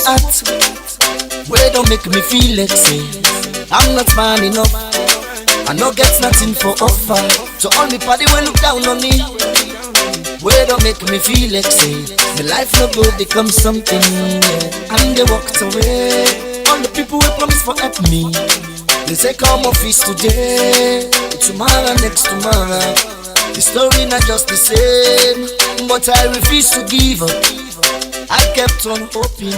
at, where don't make me feel like say I'm not man enough. I no get nothing for offer. So all me party will look down on me. Where don't make me feel like say the life no go become something, yeah. And they walked away. All the people who promise for help me, they say come office today, tomorrow, next tomorrow. The story not just the same, but I refuse to give up. I kept on hoping.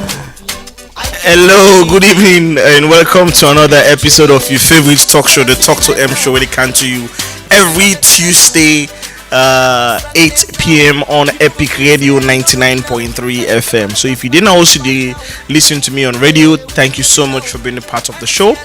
Hello, good evening, and welcome to another episode of your favorite talk show, the Talk to M show, where they come to you every Tuesday, 8 p.m. on Epic Radio 99.3 FM. So if you didn't also listen to me on radio, thank you so much for being a part of the show.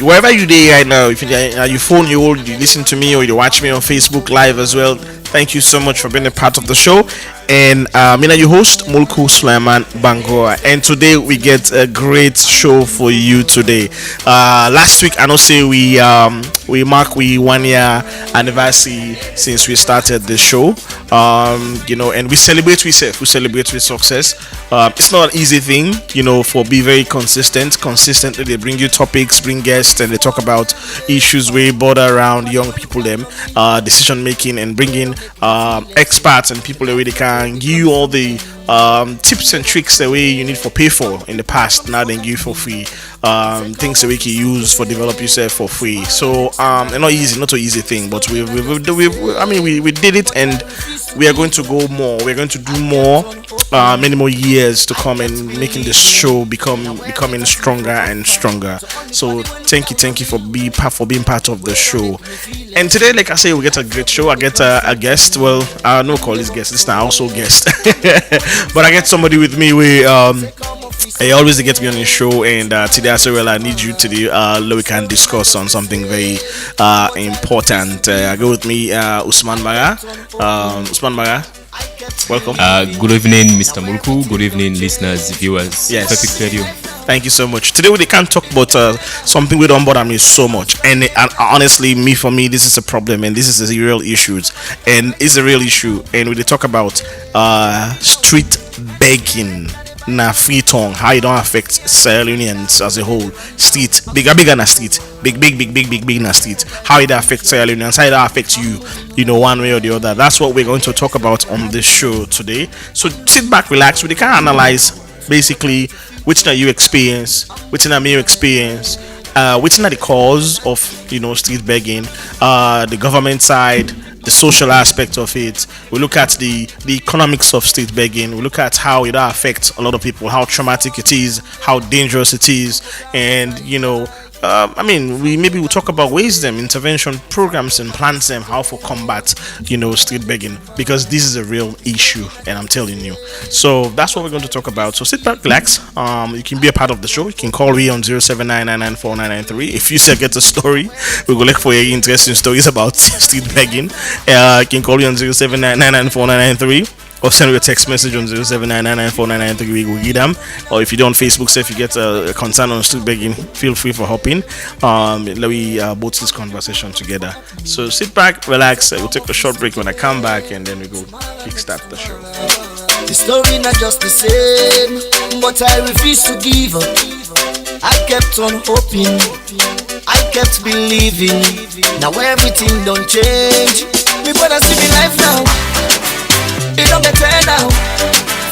Wherever you are right now, if you're your phone, you listen to me or you watch me on Facebook Live as well, thank you so much for being a part of the show. And I'm your host, Mulku Sulaiman Bangora. And today we get a great show for you today. Last week, I know say we mark 1 year anniversary since we started the show. And we celebrate with success. It's not an easy thing, for be very consistently they bring you topics, bring guests, and they talk about issues we border around young people, decision making, and bringing experts and people that really can give you all the tips and tricks that way you need for pay for in the past. Now they give you for free things that we can use for develop yourself for free. So not an easy thing, but we did it, and we are going to go more. We're going to do more, many more years to come, and making this show becoming stronger and stronger. So thank you for being part of the show. And today, like I say, we get a great show. I get a guest. Well, I no call this guest. This time also guest, but I get somebody with me. I always get me on the show, and today I say, well, I need you today. We can discuss on something very important. I go with me, Osman Marah. Osman Marah, welcome. Good evening, Mr. Mulku. Good evening, listeners, viewers. Yes. Perfect radio. Thank you so much. Today we can't talk about something we don't bother me so much, and honestly, for me, this is a problem, and this is a real issue, and it's a real issue. And we talk about street begging. Na free tongue, how it don't affect Sierra Leoneans as a whole. Street, bigger na street, big na street. How it affects Sierra Leoneans, how it affects you, one way or the other. That's what we're going to talk about on this show today. So sit back, relax. We can analyze basically which are you experience, which are me experience, which are the cause of street begging, the government side, the social aspect of it. We look at the economics of street begging. We look at how it affects a lot of people, how traumatic it is, how dangerous it is, and we'll talk about wisdom, intervention programs, and plans them how for combat street begging, because this is a real issue, and I'm telling you. So that's what we're going to talk about. So sit back, relax. You can be a part of the show. You can call me on 0799949993. If you say get a story, we will look for your interesting stories about street begging. You can call me on 0799949993. Or send me a text message on 0799949993. We will read them. Or if you do on Facebook, say if you get a concern on street begging, feel free for hopping. Let me both this conversation together. So sit back, relax. We'll take a short break when I come back, and then we go kickstart the show. The story not just the same, but I refuse to give up. I kept on hoping, I kept believing. Now everything don't change. Me wanna see me life now. It don't better now.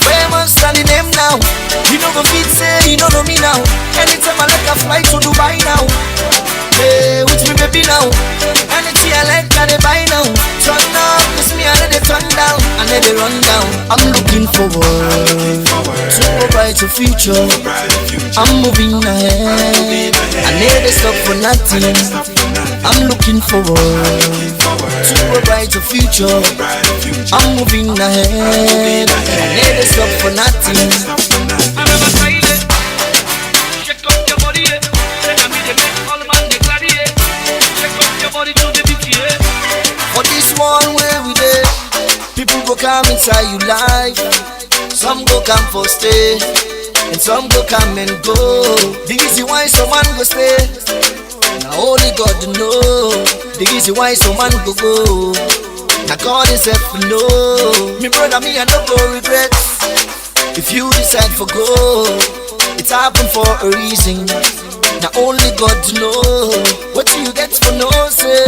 Famous and the name now. You know go fit say you don't know me now. Anytime I like a fly to Dubai now. Hey, with me baby now. Anything I like I they buy now. Turn up, cause me I let it turn down. I let it run down. I'm looking forward to a brighter future. I'm moving ahead. I never stop for nothing. I'm looking forward to a brighter future. I'm moving ahead. I never stop for nothing. I never tried it. Check up your body, yeah. Then I meet the men, all man they glad, yeah. Check up your body to the beat, yeah. For this one where we dey, people go come inside you life. Some go come for stay, and some go come and go. The reason why some man go stay, now only God know. The reason why some man go now God himself know. Me brother, me I don't go regret. If you decide for go, it's happened for a reason. Now only God know what you get for no say.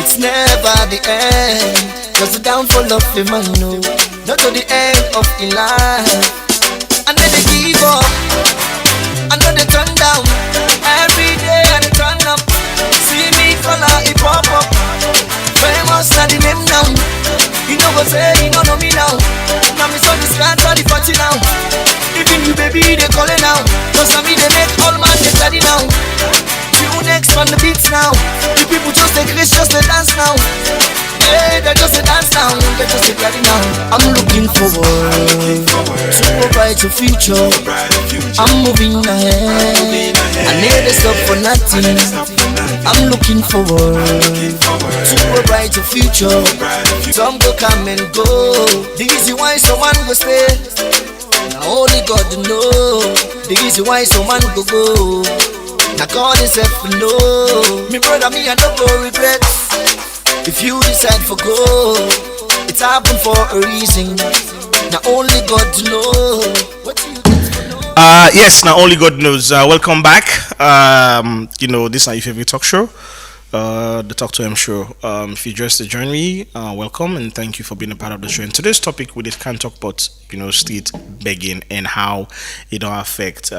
It's never the end, cause the downfall of the man know, not to the end of the life. And then they give up, and then they turn down. Every day and they turn up. See me color, it pop up. Famous na the name now. You know go say, you don't know me now. Now me so this can't the party now. Even you baby, they calling now. Cause I me they make all man they ready now. You next on the beats now. The people just take risks, just they dance now. Hey, they just a dance now. They just a ready now. I'm looking forward to a brighter future. I'm moving ahead. I never stop for nothing. I'm looking forward to a brighter future. Some go come and go. The reason why someone go stay, now only God know. The reason why someone go go, now God himself know. Me brother, me I don't go regret. If you decide for go, it's happened for a reason. Now only God know what you get for know. Yes, now only God knows. Welcome back. This is your favorite talk show, the Talk to M show. If you just joined me, welcome and thank you for being a part of the show. And today's topic we can't talk about street begging and how it don't affect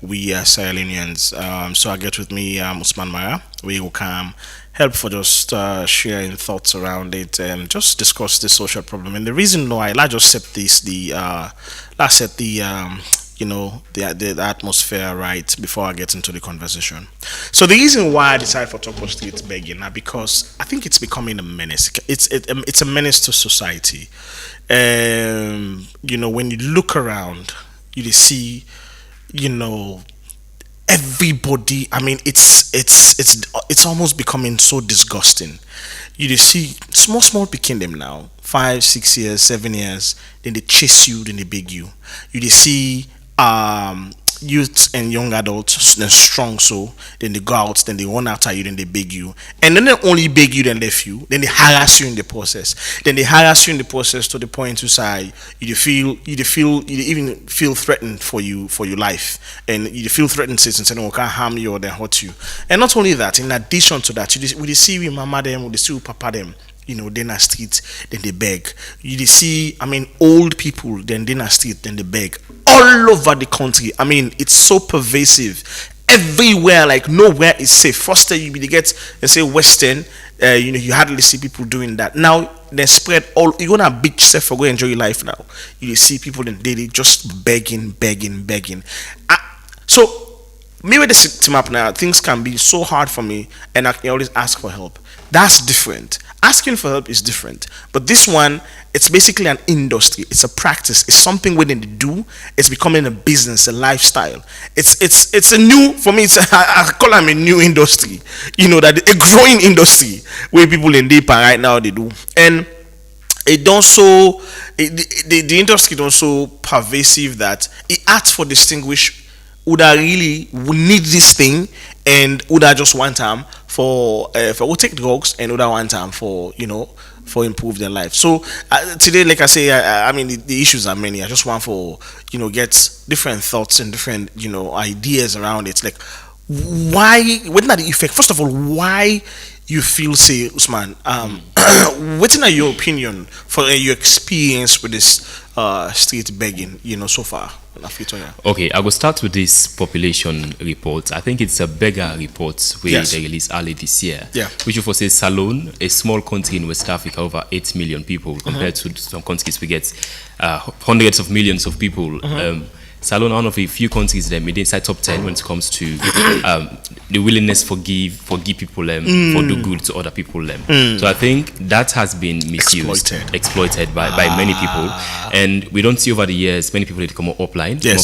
we Sierra Leoneans. So I get with me Osman Marah. We will come help for just sharing thoughts around it and just discuss the social problem. And the reason why I just set the atmosphere right before I get into the conversation. So the reason why I decided for talk about street begging because I think it's becoming a menace. It's a menace to society. When you look around, you see, everybody. I mean, it's almost becoming so disgusting. You see small picking them now, 5, 6 years, 7 years. Then they chase you, then they beg you. You see youths and young adults, then strong so, then they go out, then they run after you, then they beg you, and then they only beg you, then left you, then they harass you in the process. Then they harass you in the process to the point to say you even feel threatened for your life, and you feel threatened since and can't harm you or they hurt you. And not only that, in addition to that, we see we mama them, we see we papa them. Then a street, then they beg. You see, old people, then a street, then they beg. All over the country. It's so pervasive. Everywhere, like nowhere is safe. First day you get, let's say Western, you hardly see people doing that. Now they spread all. You go on a beach, say for go enjoy your life now. You see people in daily just begging. So maybe the system up now, things can be so hard for me, and I can always ask for help. That's different. Asking for help is different, but this one, it's basically an industry. It's a practice. It's something we need to do. It's becoming a business, a lifestyle. It's a new, for me. I call them a new industry. That a growing industry where people in deeper right now they do, and it don't so the industry don't so pervasive that it acts for distinguish would I really need this thing and would I just want time for we'll take drugs and would I want time for improve their life. So today, like I say, the issues are many. I just want for get different thoughts and different ideas around it. Like why, what are the effect? First of all, why you feel say Usman? What's in your opinion for your experience with this street begging? So far. Okay, I will start with this population report. I think it's a beggar report where they released early this year. Yeah. Which of course is Salone, a small country in West Africa, over 8 million people compared to some countries we get hundreds of millions of people. Salone, one of a few countries that made inside top 10 when it comes to the willingness forgive people for do good to other people. So I think that has been misused, exploited by many people, and we don't see over the years many people that come upline, come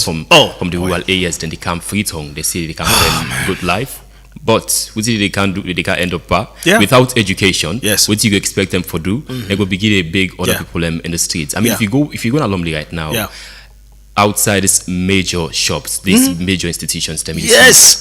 from the rural areas, then they come free tongue, they say they can have a good life. But what they can't do, they can't end up without education. Yes. What do you expect them to do? They will begin a big other people in the streets. If you go in Alumni right now, outside these major shops, these major institutions,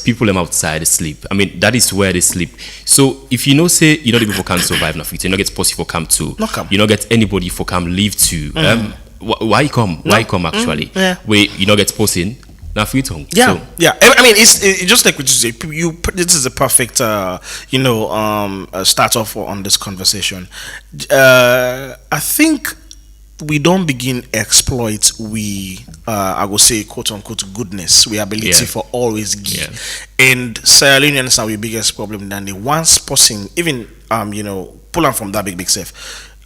people outside sleep. That is where they sleep. So if the people can survive in Africa, you don't get possible for come to, you don't get anybody for come leave to. why come? Why come actually? Yeah. Where you not get posting now free tongue. Yeah, So, yeah. I mean, it's just like what you say. This is a perfect, start off on this conversation. I think we don't begin exploit I would say quote unquote goodness, we ability Yeah. for always give. Yeah. And Sierra Leoneans are the biggest problem than the once person even pull on from that big self.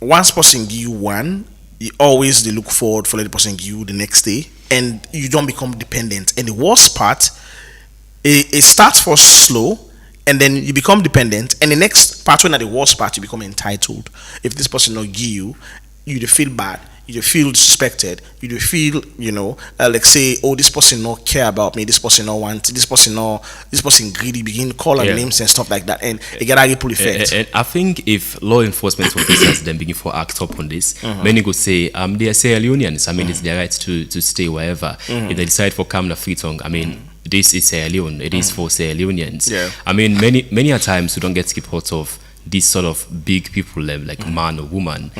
Once person give you one, you always they look forward for the person give you the next day, and you don't become dependent. And the worst part, it starts for slow, and then you become dependent, and the next part, when at the worst part, you become entitled. If this person not give you, you dey feel bad, you dey feel disrespected, you dey feel like say, oh, this person not care about me, this person not want, this person greedy, begin call out Yeah. names and stuff like that, and it get a ripple effect. and I think if law enforcement officers then begin for act up on this, many go say they are Sierra Leoneans. I mean, it's their right to stay wherever. If they decide for calm the free tongue, I mean, this is Sierra Leone. It is for Sierra Leoneans. Yeah. I mean, many a times we don't get support of these sort of big people, like man or woman.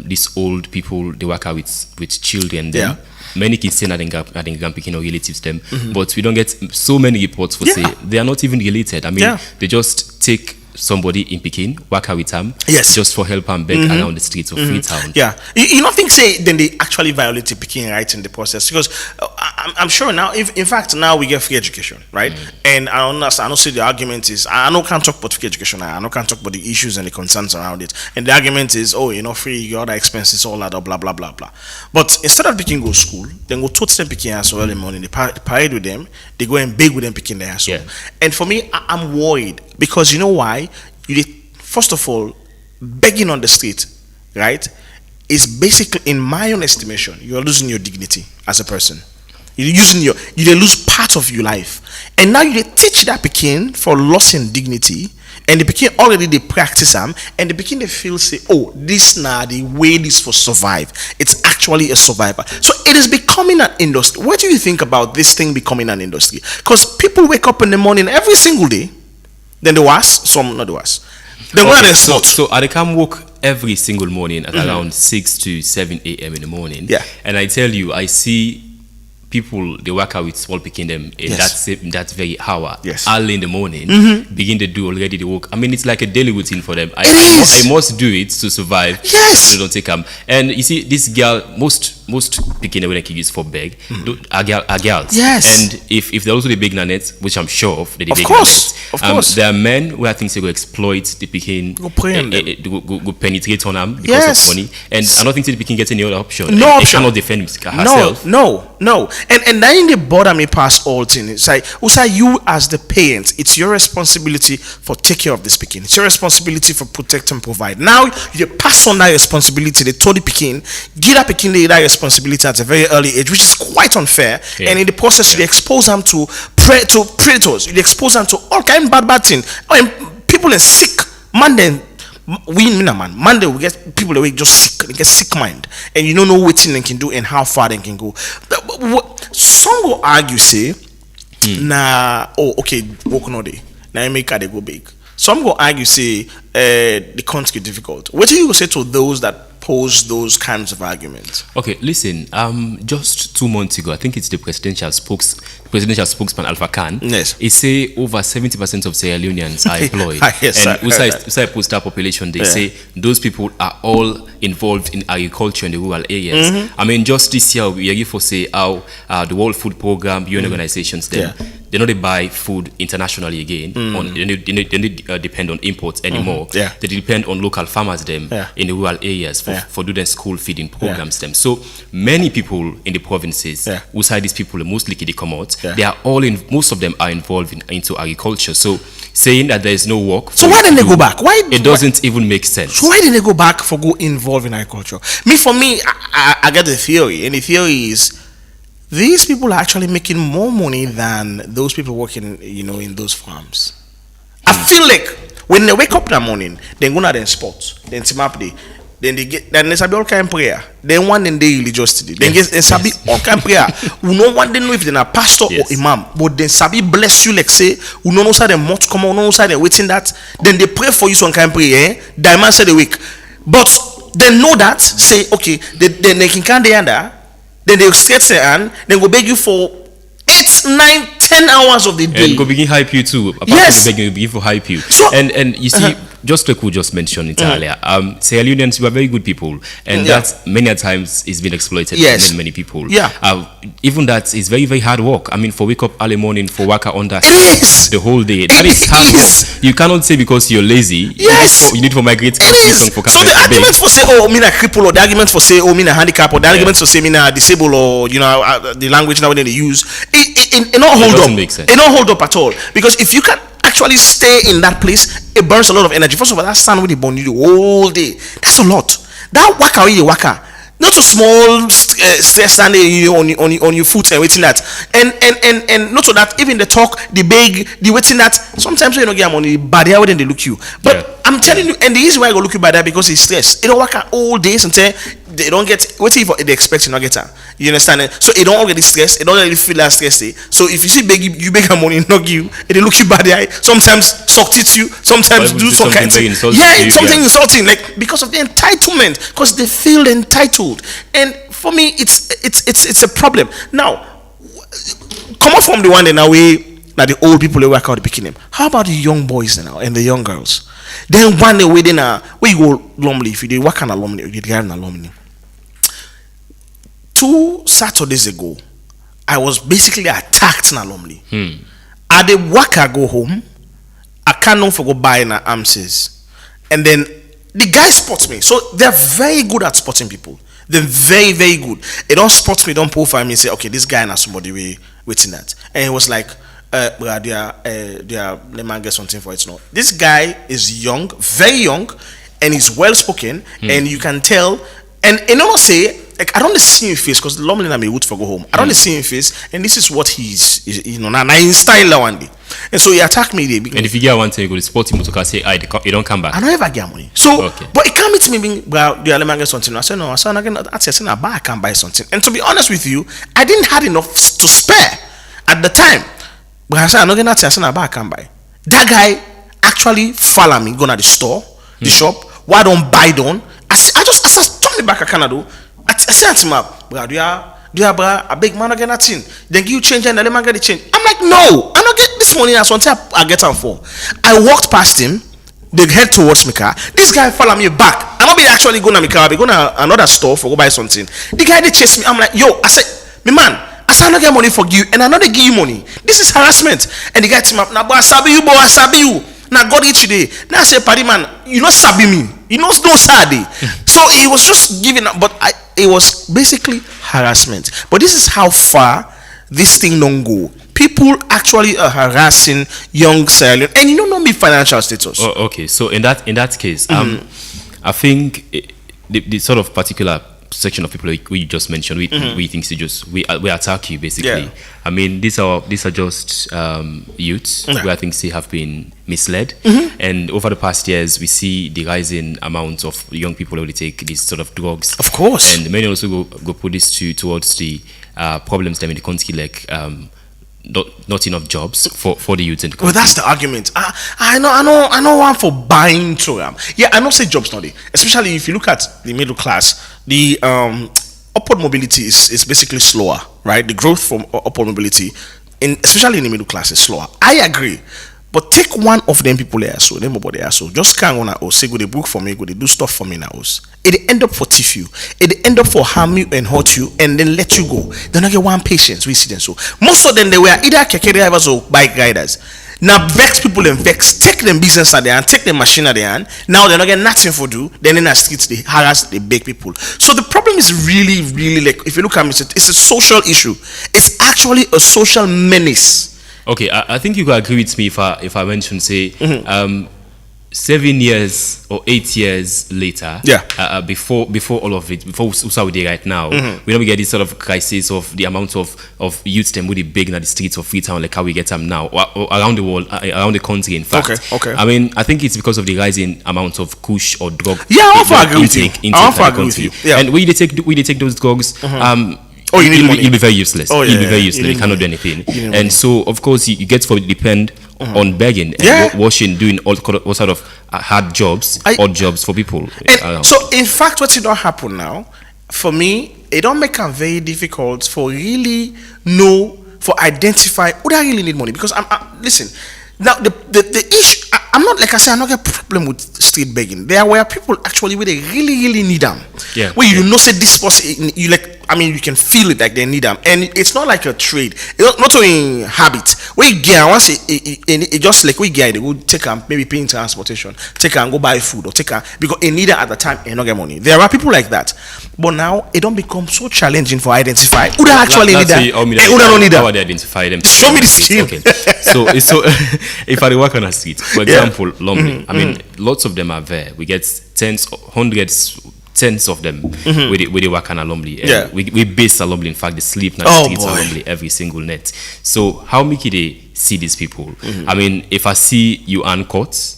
These old people, they work out with children. Them. Yeah. Many kids say that they picking or relatives them, but we don't get so many reports for Yeah. say they are not even related. I mean, Yeah. they just take somebody in Peking, work out with them, Yes. just for help and beg around the streets of Freetown. Yeah, you don't think say then they actually violate the Peking right in the process, because I'm sure now, if in fact now we get free education, right? And I don't say the argument is I know can't talk about free education. I know can't talk about the issues and the concerns around it. And the argument is, oh, free, you got other expenses, all that, blah blah blah blah. But instead of Peking go school, then go to them Peking as well in the morning. They parade with them. They go and beg with them Peking there as well. Yeah. And for me, I'm worried because you know why? First of all, begging on the street, right, is basically, in my own estimation, you're losing your dignity as a person. You lose part of your life, and now you teach that Peking for loss in dignity, and the Peking already they practice them, and the Peking they feel say, oh, this now the way this for survive. It's actually a survivor. So it is becoming an industry. What do you think about this thing becoming an industry? Because people wake up in the morning every single day. Then the was, some not the was. Then Okay, when they so I come walk every single morning at around 6 to 7 a.m. in the morning. Yeah. And I tell you, I see people they work out with small picking them in Yes. that very hour. Yes. Early in the morning, begin to do already the work. I mean, it's like a daily routine for them. It is. I must do it to survive. Yes. They don't take them. And you see, this girl, most picking when they can use for beg, are girls. Yes. And if they're also the big nanet, which I'm sure of, they Of big course. nanet, Of course. there are men who I think they go exploit the picking, Go prey on them. go penetrate on them because Yes. of money. And I don't think the picking gets any other option. No And option. They cannot defend herself. No. And then they bother me past all things. It's like, Usa, you as the parent, it's your responsibility for take care of this Peking. It's your responsibility for protect and provide. Now you pass on that responsibility. They told the Peking, give that Peking that responsibility at a very early age, which is quite unfair. Yeah. And in the process, you expose them to predators. You expose them to all kind of bad things. And people are sick. Man, then Monday we get people that we just sick, they get sick mind, and you don't know what thing they can do and how far they can go. Some will argue say, work no day. Now you make they go big. Some will argue say the country difficult. What do you say to those that pose those kinds of arguments? Okay, listen. Just 2 months ago, I think it's the presidential spokesman Alpha Khan. Yes. He say over 70% of Sierra Leoneans are employed. Yes, and I heard that. Usai post-star population, they say those people are all involved in agriculture in the rural areas. I mean, just this year we are for say how the World Food Program, UN organizations, they know they buy food internationally again. They don't depend on imports anymore. Yeah. They depend on local farmers in the rural areas for doing school feeding programs them. So many people in the provinces, outside these people mostly they come out, they are all most of them are involved into agriculture. So saying that there is no work, So why didn't they go back? It doesn't even make sense. So why didn't they go back for go involved in agriculture? For me, I get the theory, and the theory is these people are actually making more money than those people working, in those farms. I feel like when they wake up that morning, they go to their sports, then team up day, then they sabi all kind of prayer. Then one then they religious today. Then they sabi all kind of prayer. We no one they know if they're a pastor or imam, but then sabi bless you like say, we no know say they must come on, no know say they waiting that. Then they pray for you some kind of prayer. Diamond said the week, but they know that, say, okay, then they can come there and there, then they'll skate and then go beg you for 8, 9, 10 hours of the day. And go begin hype you too. Apart Yes. from begging, begin for hype you. So- and you see, just like we just mentioned it earlier, Sierra Leoneans were very good people, and Yeah. that many a times is being exploited Yes. by many people. Yeah. Even that is very, very hard work. I mean, for wake up early morning, for work on that is. the whole day, that It is hard is. work. You cannot say because you're lazy. Yes. You need for migrate. It is. For So the argument for say, oh, me na cripple, or the argument for say, oh, me na handicap, or the argument for say, me na disabled, or the language now they use, it don't hold doesn't up. make sense. It don't hold up at all, because if you can actually stay in that place, it burns a lot of energy. First of all, that sun with the burn you the whole day. That's a lot. That waka, not a small stress standing on your foot and waiting that, and not to that, even the talk, the beg, the waiting that. Sometimes you don't get money, but they when they look you. But Yeah. I'm telling you, and the reason why I go look you by that, because it's stress. It don't work out all days until they don't get what if they expect you not get her. You understand it? So it don't all get the stress. It don't really feel that stressy. So if you see you beg her money, not you, and they look you by the eye. Sometimes suck teeth you. Sometimes Or do some something kind of very thing. insulting Yeah, to you, something yeah. insulting, like because of the entitlement, because they feel entitled. And for me, it's a problem. Now, come on from the one in a way. Like the old people they work out the picking them. How about the young boys now and the young girls? Then one day within where you go normally if you did work on alumni, you did an alumni. 2 Saturdays ago, I was basically attacked in alumni. I did work, I go home. I can't know for go buy in AMSs. And then the guy spots me. So they're very good at spotting people. They're very, very good. They don't spot me, don't profile me and say, okay, this guy and somebody waiting that. And he was like, let me get something for it now. This guy is young, very young, and he's well spoken, and you can tell. And I don't say, like, I don't see him face because normally I'm a root for go home. I don't see him face, and this is what he's now in style one day. And so he attacked me there. And if you get one thing, you go to sport him to say, you don't come back. I don't ever get money. So, Okay. but it can't meet me being, well, do you let me get something? I said, no, I said, I said, I buy, I can buy something. And to be honest with you, I didn't have enough to spare at the time. But I said, I'm not going to say, I buy, I can buy. That guy actually follow me, go to the store, the shop. Why don't buy done? I just turn me back, I can't do. I said to him, bro, do you have a big man again? Nothing. Then give you change and let me get the change. I'm like, no, I'm not getting this money as something I get on for. I walked past him. They head towards my car. This guy follow me back. I'm not be actually going to my car. I be going to another store for go buy something. The guy they chase me. I'm like, yo, I said, me man, I said I not get money for you, and I know they give you money. This is harassment. And the guy team up. Now, boy, I sabi you, boy, I sabi you. Now God each day. Now I say, Paddy man, you know sabi me. You know no sadi. So he was just giving up, but it was basically harassment. But this is how far this thing don't go. People actually are harassing young Sierra Leone, and you don't know me financial status. Oh, okay, so in that case, I think the sort of particular section of people we just mentioned, we think we attack you basically. Yeah. I mean, these are just youths who I think have been misled, and over the past years we see the rising amount of young people who take these sort of drugs. Of course. And many also go put this towards the problems them in the country, like not enough jobs for the youth in the country. Well, that's the argument. I know one for buying program. Yeah, I know say jobs not there. Especially if you look at the middle class, the upward mobility is basically slower, right? The growth from upward mobility, especially in the middle class, is slower. I agree. But take one of them people there, so them about there, so just can't go now. Say go they book for me, go they do stuff for me now. It end up for thief you, it end up for harm you and hurt you, and then let you go. They not get one patience. We see them so most of them they were either keke drivers or bike riders. Now vex people and vex, take them business at their hand, take them machine at their hand. Now they're not getting nothing for do. Then in the streets they harass, they beg people. So the problem is really, really like if you look at it, it's a social issue. It's actually a social menace. Okay, I think you could agree with me if I mention say 7 years or 8 years later, before all of it, before we do right now, we don't get this sort of crisis of the amount of youths them really big in the streets of Freetown, like how we get them now, or around the world, around the country. In fact, okay. I mean, I think it's because of the rising amount of kush or drug. Yeah, I agree with you. Yeah. And we they take those drugs. Oh, you need money. You'll be very useless. Oh, yeah, You'll be very yeah. useless. You You need cannot do money. anything. You need And money. so, of course, you get to depend on begging and Yeah. washing, doing all sort of hard jobs, odd jobs for people. And so, in fact, what don't happen now, for me, it don't make it very difficult for really for identify who that really need money. Because listen, now the issue, I'm not, like I say, I'm not got a problem with street begging. There were people actually where they really need them. Yeah. Where you know say this person, you like, I mean, you can feel it like they need them, and it's not like a trade. It's not only habit. Where you get once it just like we get, they go take maybe paying transportation, take and go buy food, or take because they need it at the time and not get money. There are people like that, but now it don't become so challenging for identify who they actually need that and who don't need How that. they identify them? Show me the skill. Okay. So if I work on a street, for example, Lumley, I mean, lots of them are there. We get tens of them with the work on Lumley. Yeah. We base Lumley. In fact, they sleep now Oh, streets boy. Lumley every single night. So how make they see these people? I mean, if I see you uncaught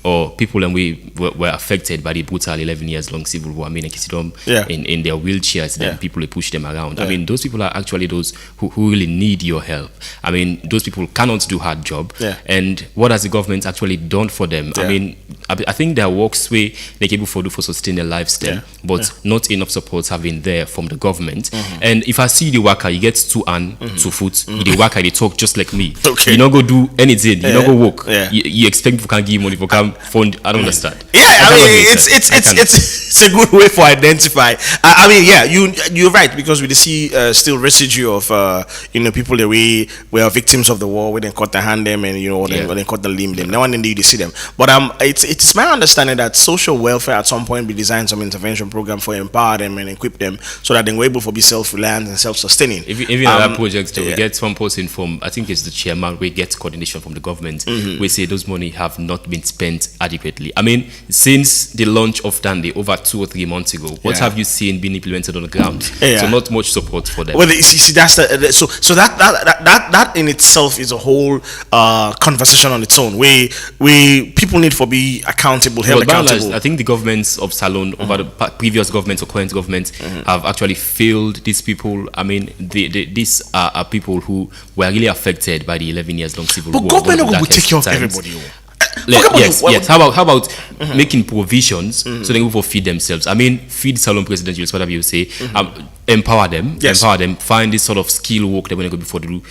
or people and we were affected by the brutal 11 years long civil war, I mean, you see them in their wheelchairs, then people they push them around. I mean, those people are actually those who really need your help. I mean, those people cannot do hard job. And what has the government actually done for them? I mean, I think there are works where they can able to sustain their lifestyle, but not enough supports have been there from the government. And if I see the worker, you get 2 hand, 2 foot. The worker, they talk just like me. Okay. You not go do anything. You not go work. Yeah. You expect people can give you money for come fund. I don't understand. Yeah, I mean, it's a good way for identify. I mean, yeah, you're right, because we see still residue of people that were victims of the war, where they cut the hand them and when they cut the limb them. Now and then you see them. But it's my understanding that social welfare at some point be designed some intervention program for empower them and equip them so that they were able to be self-reliant and self-sustaining. Even other projects, we get some person from, I think it's the chairman, we get coordination from the government. We say those money have not been spent adequately. I mean, since the launch of Dandy over 2 or 3 months ago, what have you seen being implemented on the ground? So not much support for them. Well, see, that's so that in itself is a whole conversation on its own. Where people need to be accountable, held accountable. I think the governments of Salon over the previous governments or current governments have actually failed these people. I mean, these are people who were really affected by the 11 years long civil war. But government will take care of everybody. Yes. How about making provisions so they can feed themselves? I mean, feed Salon president, you'll whatever you say. Empower them, find this sort of skill work that when they go before they do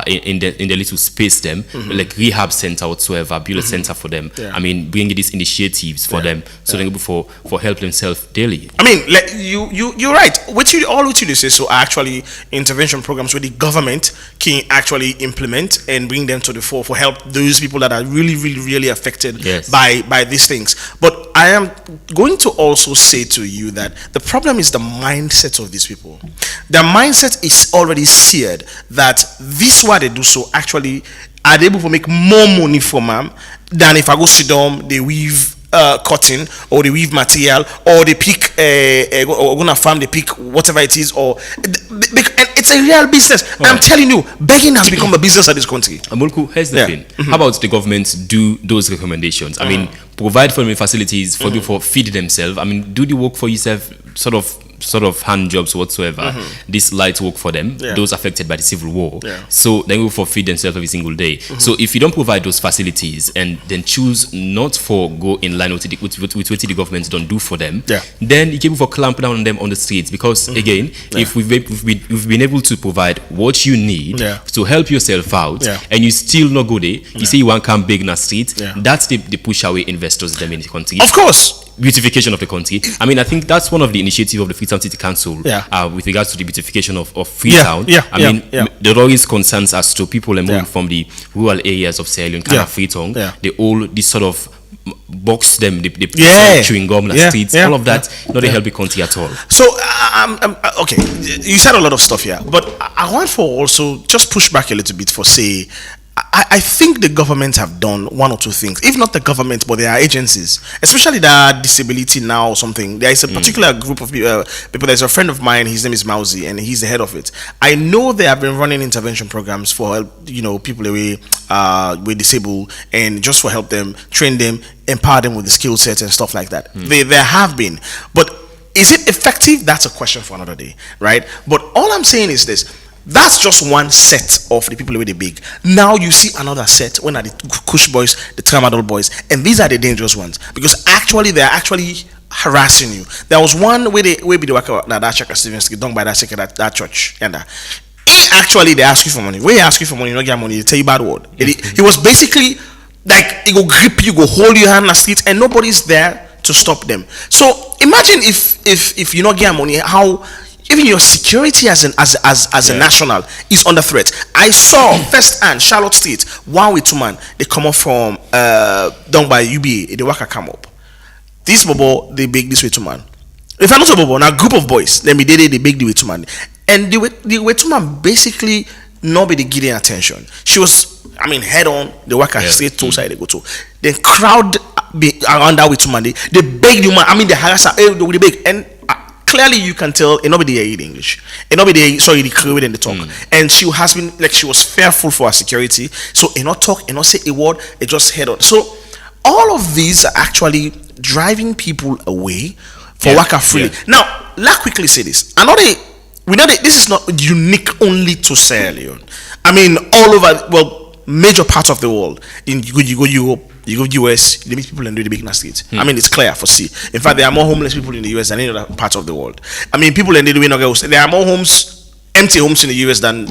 in the little space them, like rehab center whatsoever, build a center for them. I mean, bring these initiatives for them so they go for help themselves daily. I mean, like you're right. What you say so are actually intervention programs where the government can actually implement and bring them to the fore for help those people that are really affected by these things. But I am going to also say to you that the problem is the mindset of these people. Their mindset is already seared that this what they do so actually are they able to make more money from them than if I go sit down, they weave cotton or they weave material or they pick or gonna farm, they pick whatever it is, or and it's a real business. I'm telling you, begging has become a business at this country. Amulku, here's the thing. How about the government do those recommendations? I mean, provide for them facilities for people to feed themselves. I mean, do the work for yourself, sort of hand jobs whatsoever. This light work for them, those affected by the civil war. So they will feed themselves every single day. So if you don't provide those facilities and then choose not for go in line with what the government don't do for them, then you can for clamp down on them on the streets. Because again, if we've been able to provide what you need to help yourself out, and you still not go there, you say you want to come big in the street, that's the push away investors them in the country. Of course. Beautification of the country. I mean, I think that's one of the initiatives of the Freetown City Council with regards to the beautification of Freetown. I mean, there are always concerns as to people moving from the rural areas of Sierra Leone, kind of Freetown. They all this sort of box them, they chewing gum in the streets, all of that, not help the country at all. So, okay, you said a lot of stuff here, but I want for also just push back a little bit for say, I think the government have done 1 or 2 things. If not the government, but there are agencies, especially that disability now or something. There is a particular group of people. There's a friend of mine. His name is Mauzi, and he's the head of it. I know they have been running intervention programs for help, people with disabled, and just for help them, train them, empower them with the skill sets and stuff like that. There have been, but Is it effective? That's a question for another day, right? But all I'm saying is this. That's just one set of the people who they big. Now you see another set when are the Kush boys, the Tramadol boys, and these are the dangerous ones because actually they are actually harassing you. There was one where they be the work that church Stevens done by that church and actually they ask you for money. Where he ask you for money, you don't get money, they tell you bad word. He was basically like he go grip you, go hold your hand on the street, and nobody's there to stop them. So imagine if you not get money, how even your security as a national is under threat. I saw firsthand Charlotte Street, one with two man, they come up from down by UBA, they work a come up. This bobo, they beg this way two man. If I not a bobo, now a group of boys, then they beg the way two man. And the way two man basically nobody getting attention. She was, head on, they work at straight two side they go to. Then crowd be around that with two man. They beg the man, they harass her, they beg. And clearly you can tell nobody there eat English. And nobody sorry the crew in the talk. And she has been like she was fearful for her security. So not talk, not say a word, it just head on. So all of these are actually driving people away for worker freely. Now, let's quickly say this. We know that this is not unique only to Sierra Leone. All over major parts of the world. You go Europe, you go US, you meet people in the big streets. It's clear for see. In fact, there are more homeless people in the US than any other parts of the world. People in the there are more empty homes in the US than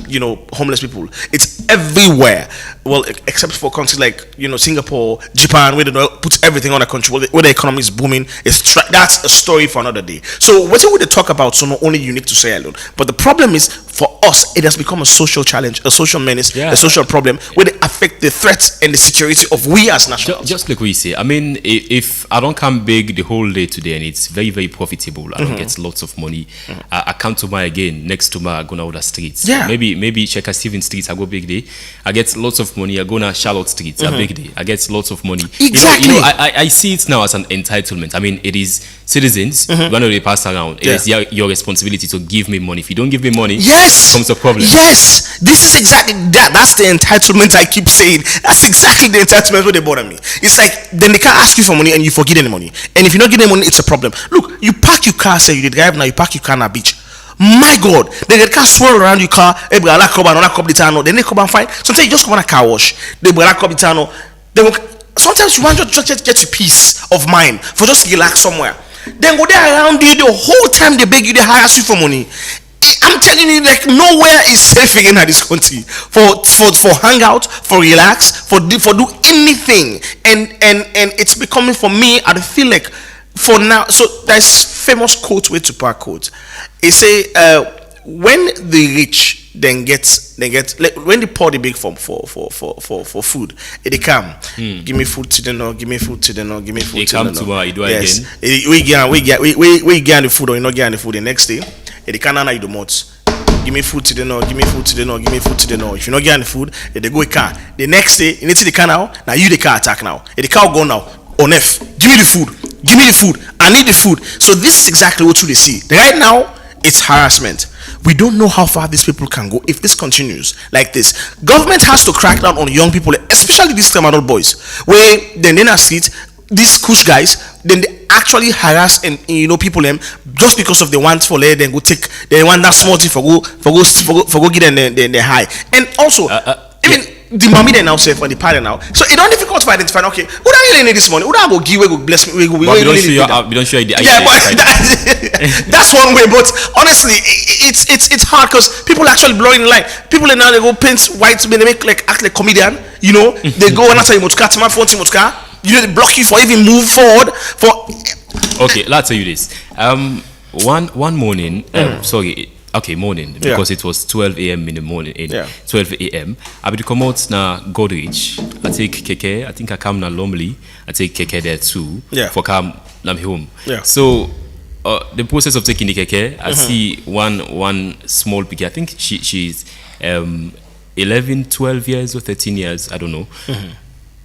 homeless people. It's everywhere. Well, except for countries like Singapore, Japan, where they put everything under control, where the economy is booming. That's a story for another day. So what we talk about so not only unique to Sierra Leone, but the problem is for us, it has become a social challenge, a social menace, a social problem where they affect the threats and the security of we as nationals. Just like we say, if I don't come big the whole day today and it's very, very profitable, I don't get lots of money. I come to my again next to my I go now the streets. Maybe check a Steven streets, I go big day. I get lots of money. I go now Charlotte streets, a big day. I get lots of money. Exactly. I see it now as an entitlement. It is citizens when they pass around. It is your responsibility to give me money. If you don't give me money, comes a problem. Yes, this is exactly that. That's the entitlement I keep saying. That's exactly the entitlement where they bother me. It's like then they can't ask you for money and you forget any money. And if you don't get any money, it's a problem. Look, you park your car, say you drive now, you park your car on a beach. My God, they can swirl around your car. Then they come and fight. Sometimes you just come on a car wash. Sometimes you want to just get your peace of mind for just relax somewhere. Then go there around you the whole time they beg you, they harass you for money. I'm telling you, like nowhere is safe again in this country for hangout, for relax, for do anything, and it's becoming for me. I feel like for now. So there's famous quote with Tupac quote. It say when the rich then get like, when they pour the big for food, they come give me food to the no, give me food to the no, give me food to the no. They come to you do again. We get the food or you not get the food the next day. They can't now you do much. Give me food to the no, give me food to the no, give me food to the no. If you not get the food, they go a car. The next day, you need to the car now. Now you the car attack now. The car go now. On F. Give me the food. Give me the food. I need the food. So this is exactly what they see. Right now, it's harassment. We don't know how far these people can go if this continues like this. Government has to crack down on young people, especially these criminal boys, where then in a street, these kush guys, then they actually harass and people them just because of the want for let then go take they want that small thing for go get them the high. And also even the mommy they now say for the parent now, so it's not difficult to identify. Okay, who don't really need this money? Who don't go give? We go bless me. We don't show you the but that's one way. But honestly, it's hard because people actually blowing the line. People now they go paint white. They make act like comedian. They go and answer motka, my phone motka. They block you for even move forward. Okay, let's tell you this. One morning, morning, because it was 12 a.m. in the morning. 12 a.m. I would come out na Godrich. I take keke. I think I come na Lomley. I take keke there too. For come na home. So the process of taking the keke, I see one small piggy. I think she's 11, 12 years or 13 years. I don't know.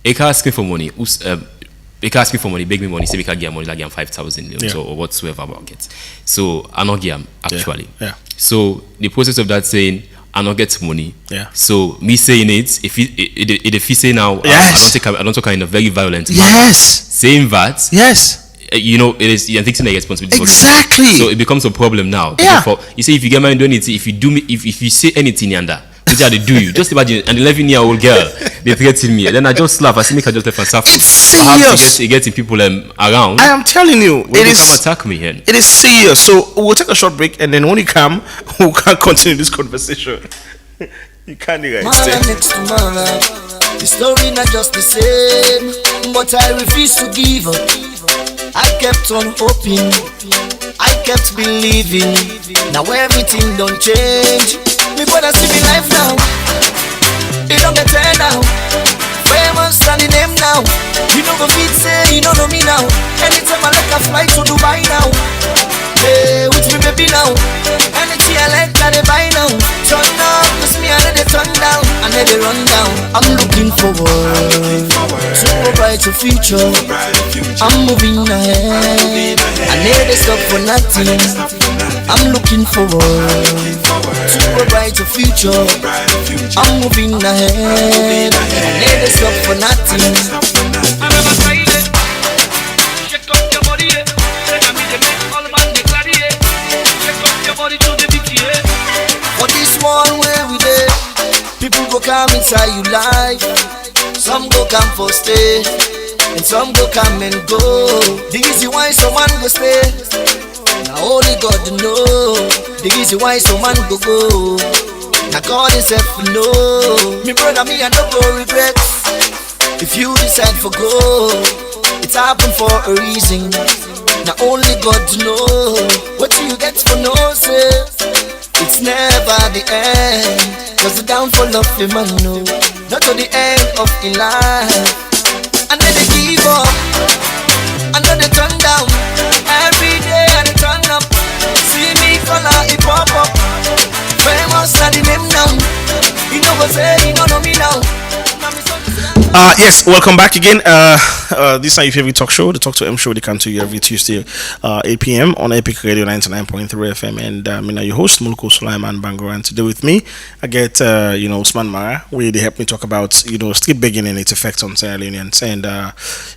They can ask me for money. They can ask me for money, beg me money, say we can get money, like 5,000 or whatsoever about it. So I not get actually. So the process of that saying I not get money. So me saying it, if he say now, I don't talk in a very violent manner. Saying that. you know, it is you're taking the responsibility for Exactly. something. So it becomes a problem now. Yeah. Therefore, you say if you get married, don't need to, if you do me, if you say anything yonder, which are they do you? Just imagine an 11-year-old girl, they threaten me, and then I just laugh. I say make her just left and suffer. It's serious. It gets people around. I am telling you, When it they is. come attack me here. It is serious. So we'll take a short break, and then when you come, we can continue this conversation. You can't do it. Mara next to Mara, the story not just the same, but I refuse to give up. I kept on hoping, I kept believing. Now everything don't change. Me brother see me life now, it don't get turned now. Famous and the name now. You know go fit say you don't know me now. Anytime I like a flight to Dubai now. Hey, with me baby now. Anything I like that they buy now. Turn up, cause me I let it turn down. I let it run down. I'm looking forward to a brighter future. I'm moving ahead. I never stop for nothing. I'm looking forward to a brighter future. I'm moving ahead. I never stop for nothing. I never tried it. Shake up your body, yeah. Say that me the make all man they glad, yeah. Shake up your body to the beat, yeah. For this one way we dey, people go come inside you life. Some go come for stay, and some go come and go. The reason why someone go stay, now only God know. The reason why someone go go, now God himself know. Me brother, me I no go regret. If you decide for go, it's happened for a reason. Now only God know. What you get for no say, it's never the end. Cause the downfall of the man know, not to the end of the life. And then they give up, and then they turn down. Every day and they turn up. See me color, it pop up. Famous and the name now. You know go say, you don't know me now. Yes, welcome back again. This is your favorite talk show, the Talk to M show. They come to you every Tuesday, 8 p.m. on Epic Radio 99.3 FM. And I'm your host, Mulko Sulaiman Bangor. And today with me, I get, Osman Marah, where they help me talk about, street begging and its effects on Sierra Leoneans. And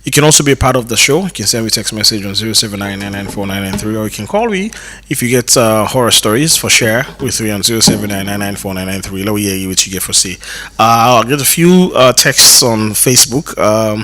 you can also be a part of the show. You can send me a text message on 079994993, or you can call me if you get horror stories for share with me on 079994993. Let me hear you what you get for see. I'll get a few texts on Facebook.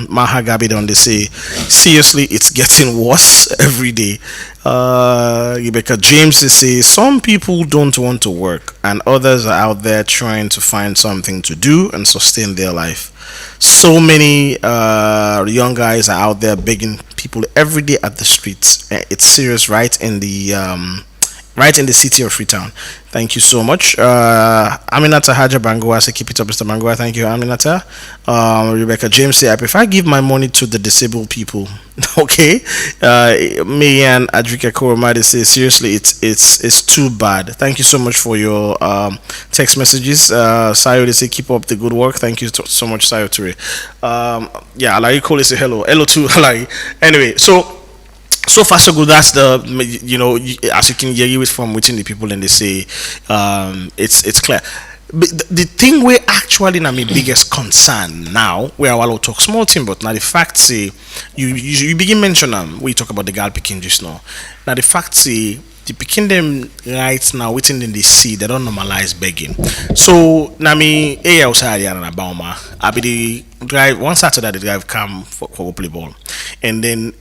Maha Gabi on they say, seriously, it's getting worse every day. Rebecca James they say, some people don't want to work and others are out there trying to find something to do and sustain their life. So many young guys are out there begging people every day at the streets. It's serious, right in the city of Freetown. Thank you so much. Aminata Haja Bangoa say, keep it up, Mr. Bangoa. Thank you, Aminata. Rebecca James say, I prefer give my money to the disabled people. Okay. Mayan Adrika Koromade says, seriously, it's too bad. Thank you so much for your text messages. Sayo they say, keep up the good work. Thank you so much, Sayo Ture. Alai Cole say hello. Hello to Alai. Anyway, so far so good. That's the as you can hear it from within the people, and they say it's clear. But the thing where actually na my biggest concern now, where I will talk small thing, but now the fact say you begin mention we talk about the girl picking just now. Now the fact say the picking them right now within the sea, they don't normalize begging. So now me outside here in Abama, I be the drive one Saturday the drive come for play ball, and then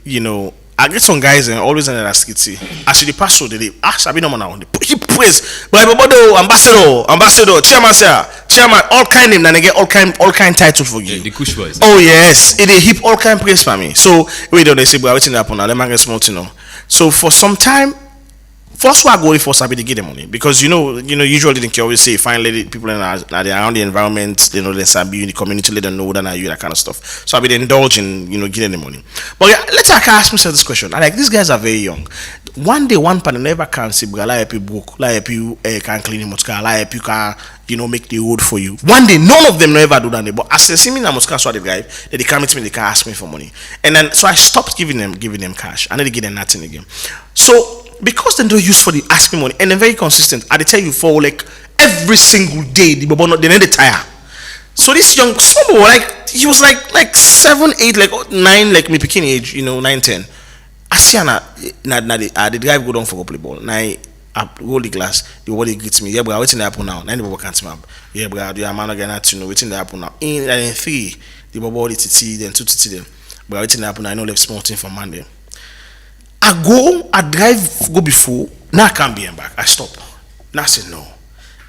I get some guys and always in that skitty. As the pastor, they ask, I be no man now. He praise, but ambassador, chairman, all kind name, and they get all kind title for you. The Kush boys. Oh yes, it heap all kind praise for me. So we don't they say, but waiting happen now. Let me get small to know. So for some time, first I go for Sabi to get the money because usually they always say finally people around the environment, they Sabi in the community, let them know that you that kind of stuff. So I be indulging, getting the money. But yeah, let's ask myself this question. I like these guys are very young. One day one partner never can see like you book, like you can clean the motka, like you can make the road for you. One day none of them never do that. But as they see me in Motka, so they drive, they come to me, they can ask me for money, and then so I stopped giving them cash, and then they give them nothing again. So because they don't use for the asking money and they're very consistent, I tell you for like every single day they need a tire. So this young someone he was like 7, 8, like 9, like me picking age, 9, 10. I see the drive go down for go play ball. Now I roll the glass. The body greets me. Yeah, but waiting the happen now. Now the ball can't come up. Yeah, but the man again to know waiting the happen now. In and 3, the ball TT then 2 TT them. But waiting the happen. I know left small thing from Monday. I drive go before. Now I can't be back. I stop. Now I say no.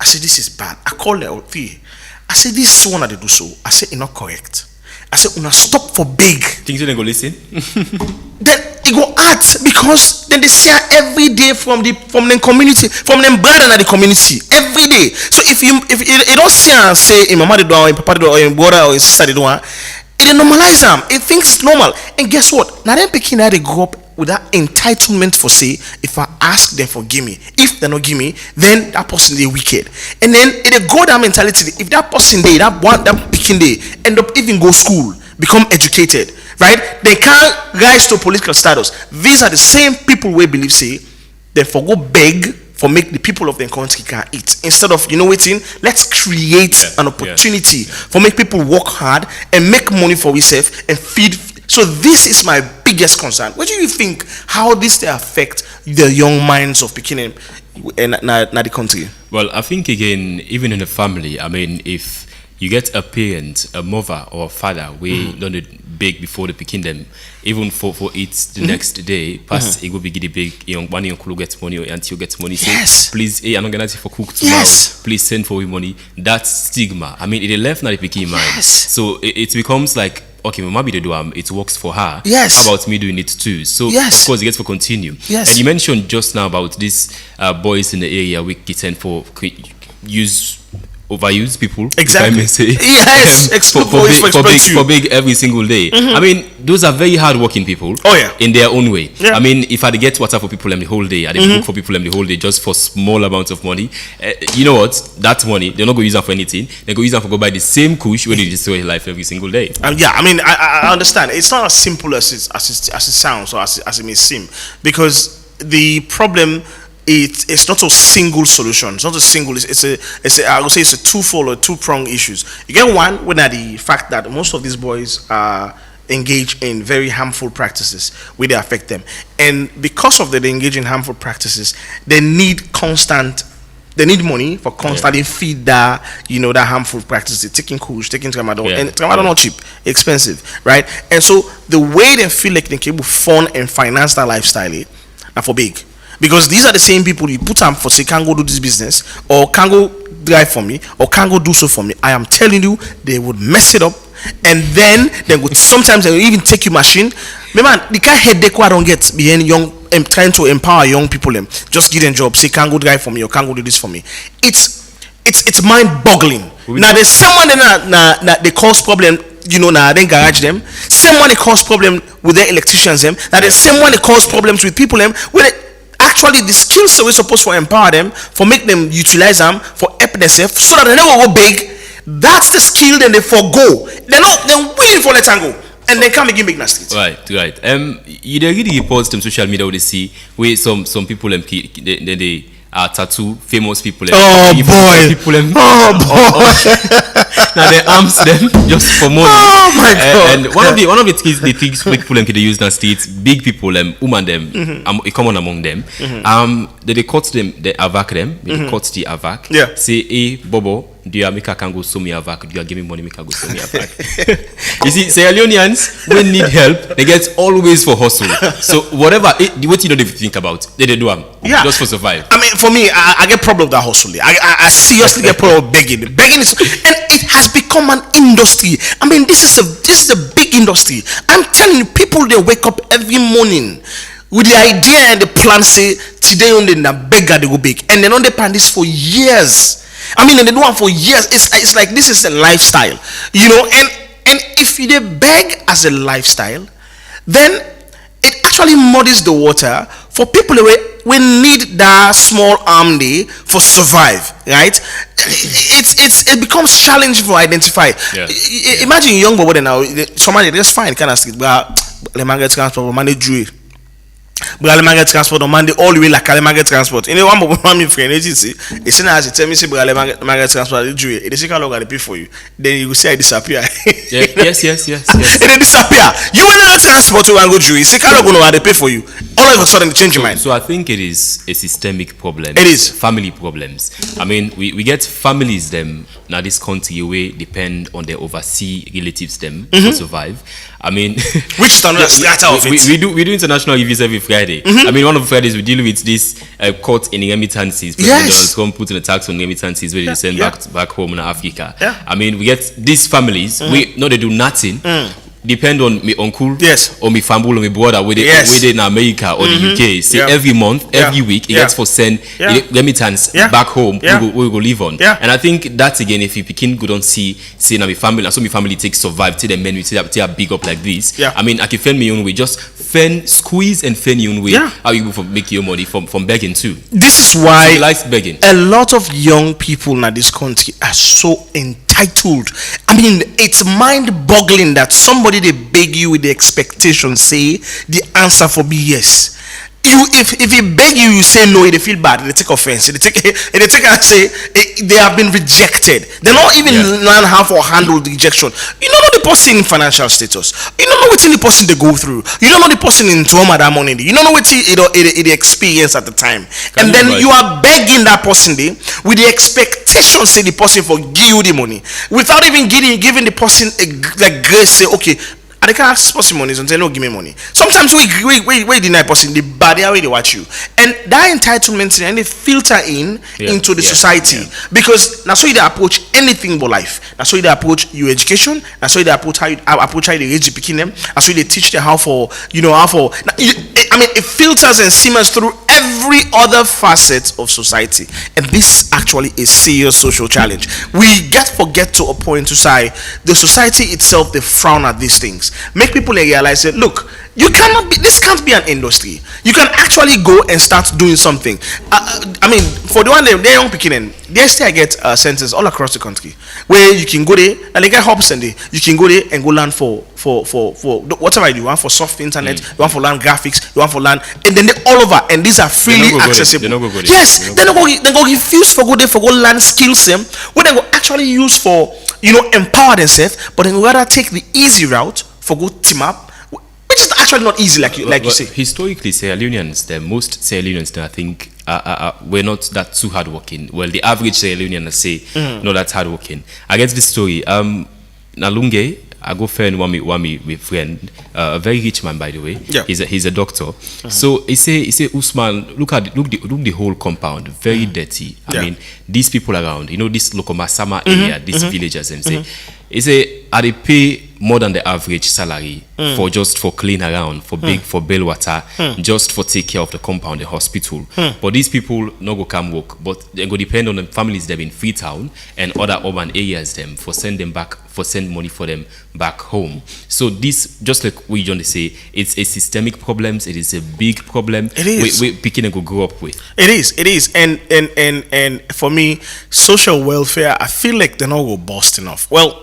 I say this is bad. I call the fee. I say this one they do so. I say it's not correct. I say una stop for big. Things you don't go listen. Then it go act because then they see her every day from the community, from them brother in the community every day. So if you don't see her and say in mama they do or in papa they do or in brother or in sister they do, it normalize them. It thinks it's normal. And guess what? Now them picking how they grow up with that entitlement for say, if I ask them for give me, if they not give me, then that person they wicked. And then it go that mentality. If that person they that picking they end up even go school, become educated, right? They can't rise to political status. These are the same people we believe say they forgo beg for make the people of the country can eat instead of waiting. Let's create an opportunity for make people work hard and make money for themselves and feed. So this is my biggest concern. What do you think? How this they affect the young minds of Pekin and the country? Well, I think again, even in the family, I mean, if you get a parent, a mother or a father, we don't beg before the Pekin them, even for it the next day, past it will be getting big. Young money, uncle gets money, or auntie gets money. Yes. Say, please, hey, I'm not gonna for cook tomorrow. Yes. Please send for me money. That stigma. I mean, it left now the Pekin mind. Yes. So it becomes like, okay, maybe they do it works for her. Yes. How about me doing it too? So yes. Of course it gets for continue. Yes. And you mentioned just now about these boys in the area we getting for overuse people. Exactly. If I may say. Yes. For big every single day. I mean, those are very hard-working people. Oh yeah. In their own way. Yeah. I mean, if I get water for people the whole day, I book for people the whole day just for small amounts of money. You know what? That money they're not going to use them for anything. They're going to use them for go buy the same kush where they destroy your life every single day. Yeah, I mean, I understand. It's not as simple as it sounds or as it may seem, because the problem. It's not a single solution. It's not a single. I would say it's a twofold or two-pronged issues. You get one when the fact that most of these boys are engaged in very harmful practices, where they affect them, and because of that, they engage in harmful practices. They need money for constantly feed that that harmful practices. Taking kush, taking tramadol, and tramadol not cheap, expensive, right? And so the way they feel like they can fund and finance that lifestyle, are for big. Because these are the same people you put them for say can't go do this business or can't go drive for me or can't go do so for me. I am telling you, they would mess it up, and then they would sometimes they will even take your machine. Man, the kind of headache I don't get being young and trying to empower young people them just give them jobs, say can't go drive for me or can't go do this for me. It's mind-boggling. Now there's someone that they cause problem. Now then garage them. Same one they cause problem with their electricians them. Now the same one they cause problems with people them. Actually, the skills that we're supposed to empower them, for make them utilize them, for help themselves, so that they never go big. That's the skill. Then they forgo. They're willing for let them go, and they can't begin big na street. Right. You they really reports them social media. They see where some people they tattoo famous people. Oh boy! Now they arms them just for money. Oh my god! And one of the things people they use in the streets, big people woman them, common among them. They cut them, they avac them, they cut the avac. Yeah. Say, hey Bobo, do you make a can go so me avac? Do you give me money make a go so me avac? You see, Sierra Leoneans when need help, they get always for hustle. So whatever what they think about, they do them. Yeah. Just for survive. I mean, for me, I get problem with that hustling. I seriously get problem with begging. Begging is, and it has become an industry. I mean, this is a big industry. I'm telling you, people they wake up every morning with the idea and the plan. Say today on the beggar they go big, and they don't plan this for years. I mean, and they do it for years. It's like this is a lifestyle, And if you beg as a lifestyle, then it actually muddies the water for people we need that small arm day for survive, right? It becomes challenging for identify. Yeah. Imagine young boy now somebody just fine kind of street, but the man gets transport, man they drew. Brale Market Transport on Monday all the way like Market Transport. You know, one my friend agency. It's not as you tell me say Brale Market Transport they do it. They say how long they pay for you. Then you will say I disappear. Yes. And then disappear. You will not transport to and go jury. Say how long they pay for you. All of a sudden they change your mind. So I think it is a systemic problem. It is family problems. I mean, we get families them now this country way depend on their overseas relatives them to survive. I mean, which standard strata of it? We do international reviews every Friday. I mean, one of the Fridays we deal with this court in remittances. Yes. Come put in a tax on remittances where they send back home in Africa. Yeah. I mean, we get these families. We no, they do nothing. Depend on me uncle, or me family, or me brother, whether they in America or the UK. Say every month, every week, it gets for send remittance back home. We go live on. And I think that again, if you begin go don't see now my family, and so my family takes survive till the men we say that big up like this. I mean, I can fend me own way, just squeeze and fend your own way. How you go for make your money from begging too. This is why begging. A lot of young people in this country are so entitled. I mean, it's mind-boggling that somebody they beg you with the expectation say the answer for be yes. If he beg you, you say no, they feel bad, they take offense, they take and say they have been rejected. They don't even learn how to handle the rejection. You don't know the person in financial status. You don't know what the person they go through. You don't know the person in trauma that morning. You don't know what the experience at the time. And then you are begging that person there with the expectation say the person for give you the money without even giving the person like grace. Say okay, and they can ask person money and say no, give me money. Sometimes we deny person the bad way they watch you, and that entitlement and they filter into the society because that's how you approach anything but life. That's how you approach your education. That's how you approach how they raise the picking them. That's how they teach them how for. I mean, it filters and simmers through every other facet of society, and this actually is serious social challenge. We forget to a point to say the society itself they frown at these things. Make people realize that look, this can't be an industry. You can actually go and start doing something. I mean, for the one they're young picking, they still get centers all across the country where you can go there and they get hubs and you can go there and go learn for whatever you want for soft internet, you want for learn graphics, you want for learn, and then they all over, and these are freely accessible. Yes, then they go refuse for go there for go learn skills them where they will actually use for empower themselves, but then rather take the easy route for go team up, which is actually not easy like you say. Historically, Sierra Leoneans, most Sierra Leoneans, I think, we're not that too hardworking. Well, the average Sierra Leonean say not that hardworking. I get this story. Nalunge, I go friend one with friend, a very rich man by the way. Yeah. He's a doctor. So he say Usman, look the whole compound, very dirty. I mean, these people around, this Lokomasama area, these villagers, and say, he say, they pay more than the average salary for clean around, for bail water, just for take care of the compound, the hospital. But these people no go come work, but they go depend on the families that in Freetown and other urban areas them for send money for them back home. So this, just like we John say, it's a systemic problem. It is a big problem. It is. We picking and go grow up with. It is, and for me, social welfare, I feel like they're not go bust enough. Well,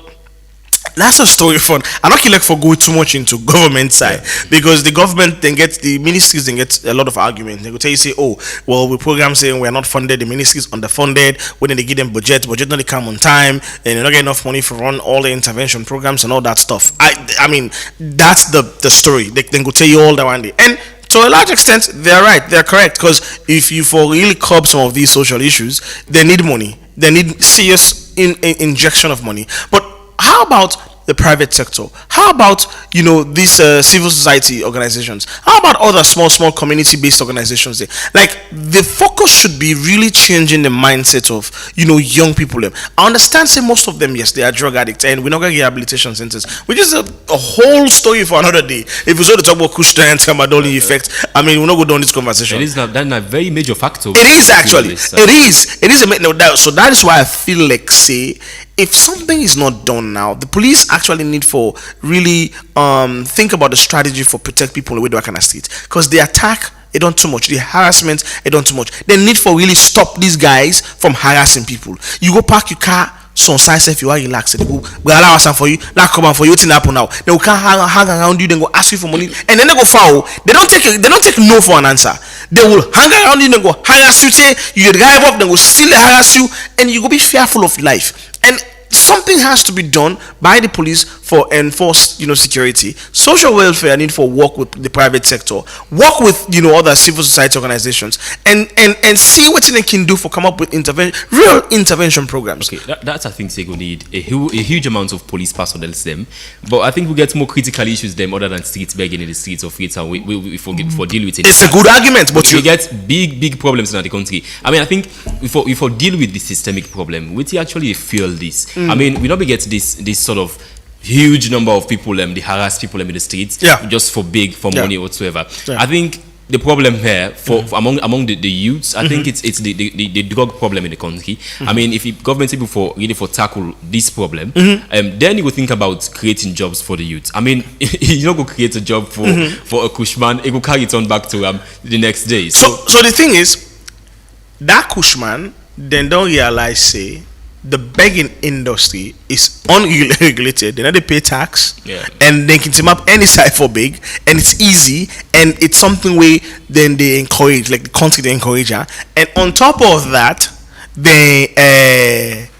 that's a story fun. I'm not like for go too much into government side because the government then gets the ministries then get a lot of argument. They will tell you say, oh, well, we program saying we are not funded, the ministries underfunded. When they give them budget not come on time, and they not get enough money for run all the intervention programs and all that stuff. I mean, that's the story. They then go tell you all that one day. And to a large extent, they're right. They're correct because if you for really curb some of these social issues, they need money. They need serious injection of money. But how about the private sector? How about these civil society organizations? How about other small community-based organizations? Like the focus should be really changing the mindset of young people. I understand, say most of them, yes, they are drug addicts, and we're not going to get rehabilitation centers, which is a whole story for another day. If we sort of talk about Kushta and Tramadol effect, I mean, we're not going down this conversation. It is not that a very major factor. It is actually. It is a so that is why I feel like say, if something is not done now, the police actually need for really think about the strategy for protect people away the kind of street, because the attack it done too much, the harassment it done too much. They need for really stop these guys from harassing people. You go park your car some size if you are relaxed, they go, we allow us for you, that come on for you, what's happen now? They will come hang around you, then go ask you for money, and then they go foul. They don't take no for an answer. They will hang around you, then go harass you, say you drive up, then go still harass you, and you go be fearful of life. And something has to be done by the police for enforced, security. Social welfare need for work with the private sector, work with other civil society organizations, and see what they can do for come up with real intervention programs. Okay, that's I think they will need a huge amount of police personnel to them. But I think we get more critical issues them other than streets begging in the streets of it, and we for deal with it. It's a good argument, but we get big problems in the country. I mean, I think if we deal with the systemic problem, we actually feel this. I mean, we don't get this sort of huge number of people they harass people in the streets just for money whatsoever. I think the problem here for among the youths, I think it's the drug problem in the country. I mean, if government people for tackle this problem, then you will think about creating jobs for the youth. I mean, you don't go create a job for a Cushman, it will carry it on back to the next day. So the thing is, that Cushman then don't realize say the begging industry is unregulated. They pay tax, and they can team up any side for big, and it's easy, and it's something where then they encourage, like the country they encourage her. And on top of that, they